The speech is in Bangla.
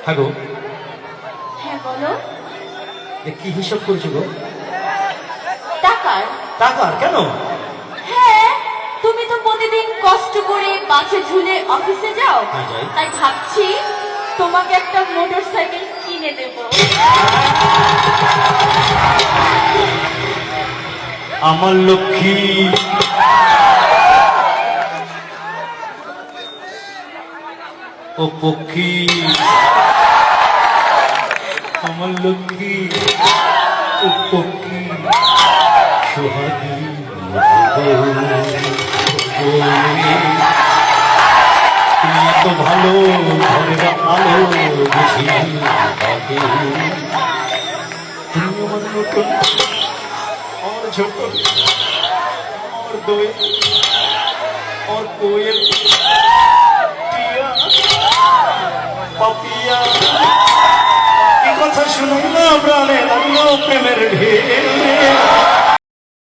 হ্যাঁ গো। হ্যাঁ বলো। কি হিসাব করছো গো? টাকার। টাকার? কেন? হ্যাঁ, তুমি তো প্রতিদিন কষ্ট করে বাসে ঝুলে অফিসে যাও, হ্যাঁ, যাই। তাই ভাবছি তোমাকে একটা মোটরসাইকেল কিনে দেব। আমার লক্ষ্মী, ও পক্ষী, আমার লক্ষ্মী, ও পক্ষী, সোহাগী তুমি এত ভালো, ঘরের আলো বুঝি থাকে। তুমি আমার নতুন, আমার ছোট, আমার দোয়ে, আমার কোয়েল, টিয়া, পাপিয়া, এ কথা শুনুন না প্রাণে লাগলো প্রেমের ঢেউ।